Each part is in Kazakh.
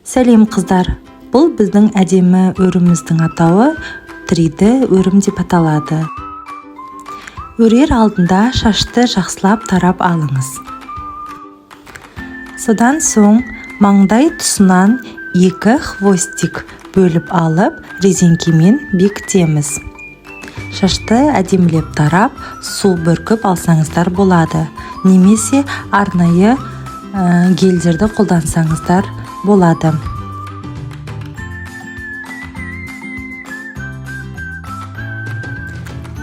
Сәлем қыздар, бұл біздің әдемі өріміздің атауы триді өрім деп аталады. Өрер алдында шашты жақсылап тарап алыңыз. Содан соң маңдай тұсынан 2 хвостик бөліп алып резинкемен бекітеміз. Шашты әдемілеп тарап, су бүркіп алсаңыздар болады. Немесе арнайы гельдерді қолдансаңыздар болады.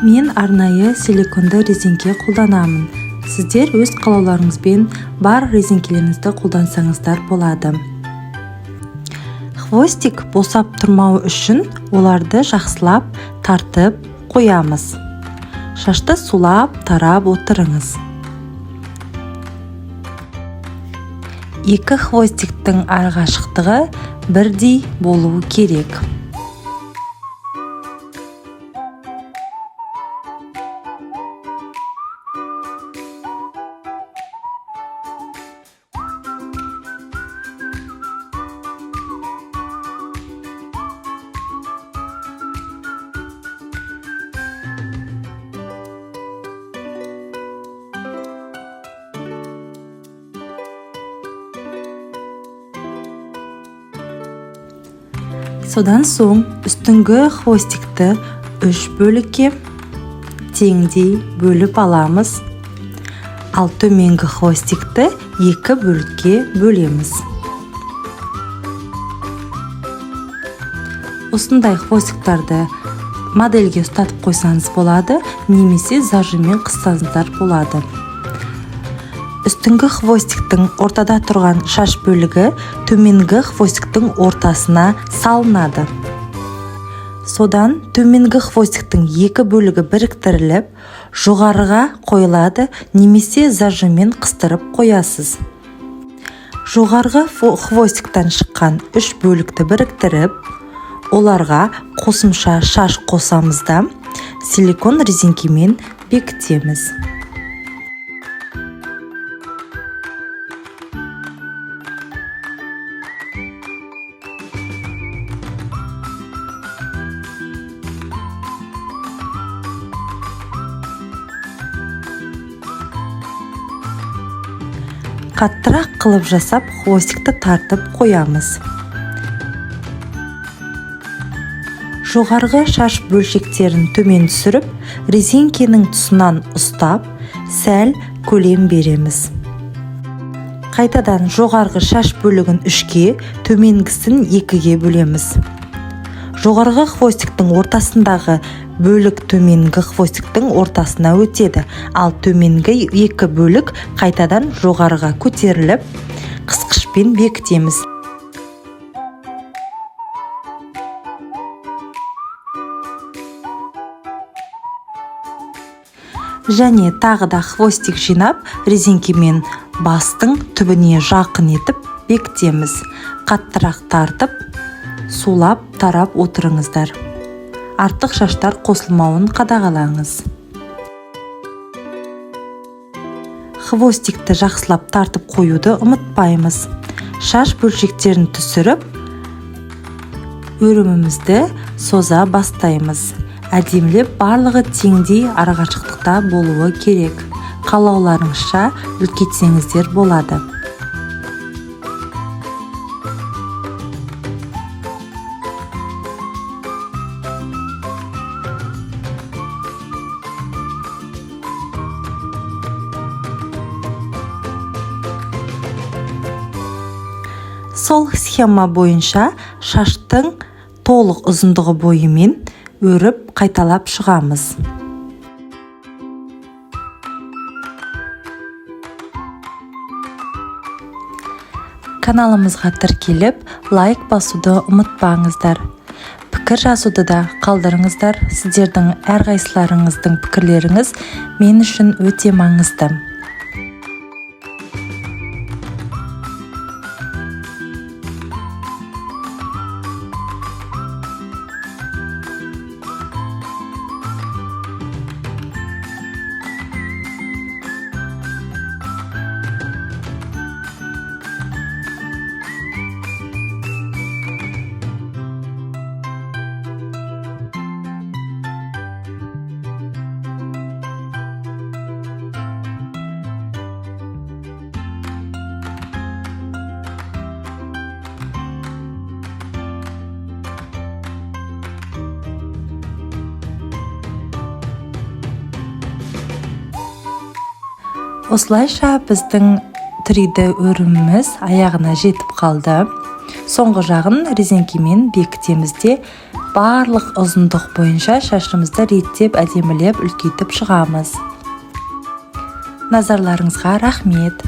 Мен арнайы силиконды резинке қолданамын. Сіздер өз қалауларыңызбен бар резинкелеріңізді қолдансаңыздар болады. Хвостик босап тұрмау үшін оларды жақсылап тартып қоямыз. Шашты сулап тарап отырыңыз. 2 хвостиктің арақашықтығы бірдей болуы керек. Содан соң үстіңгі хвостикті 3 бөлікке теңдей бөліп аламыз. Ал төменгі хвостикті 2 бөлікке бөлеміз. Осындай хвостиктарды модельге ұстатып қойсаңыз болады, немесе зажиммен қыссаңыздар болады. Үстіңгі хвостиктің ортада тұрған шаш бөлігі төменгі хвостиктің ортасына салынады. Содан төменгі хвостиктің 2 бөлігі біріктіріліп, жоғарыға қойылады, немесе зажиммен қыстырып қоясыз. Жоғарғы хвостиктан шыққан 3 бөлікті біріктіріп, оларға қосымша шаш қосамыз да силикон резинкемен бекітеміз. Қаттырақ қылып жасап, хвостикті тартып қоямыз. Жоғарғы шаш бөлшектерін төмен түсіріп, резинкенің тұсынан ұстап, сәл көлем береміз. Қайтадан жоғарғы шаш бөлігін 3-ге, төменгісін 2-ге бөлеміз. Жоғарғы хвостиктің ортасындағы бөлік төменгі хвостиктің ортасына өтеді, ал төменгі 2 бөлік қайтадан жоғарыға көтеріліп, қысқышпен бекітеміз. Және тағы да хвостик жинап, резинкемен бастың түбіне жақын етіп бекітеміз. Қаттырақ тартып, сулап тарап отырыңыздар. Артық шаштар қосылмауын қадағалаңыз. Хвостикті жақсылап тартып қоюды ұмытпаймыз. Шаш бөлшектерін түсіріп, өрімімізді соза бастаймыз. Әдемілеп барлығы теңдей арақашықтықта болуы керек. Қалауларыңызша үлкейтсеңіздер болады. Сол схема бойынша шаштың толық ұзындығы бойымен өріп қайталап шығамыз. Каналымызға тіркеліп, лайк басуды ұмытпаңыздар. Пікір жазуды да қалдырыңыздар. Сіздердің әрқайсыларыңыздың пікірлеріңіз мен үшін өте маңызды. Осылайша біздің 3D өріміміз аяғына жетіп қалды. Соңғы жағын резеңкемен бекітеміз де барлық ұзындық бойынша шашымызды реттеп, әдемілеп, үлкейтіп шығамыз. Назарларыңызға рахмет.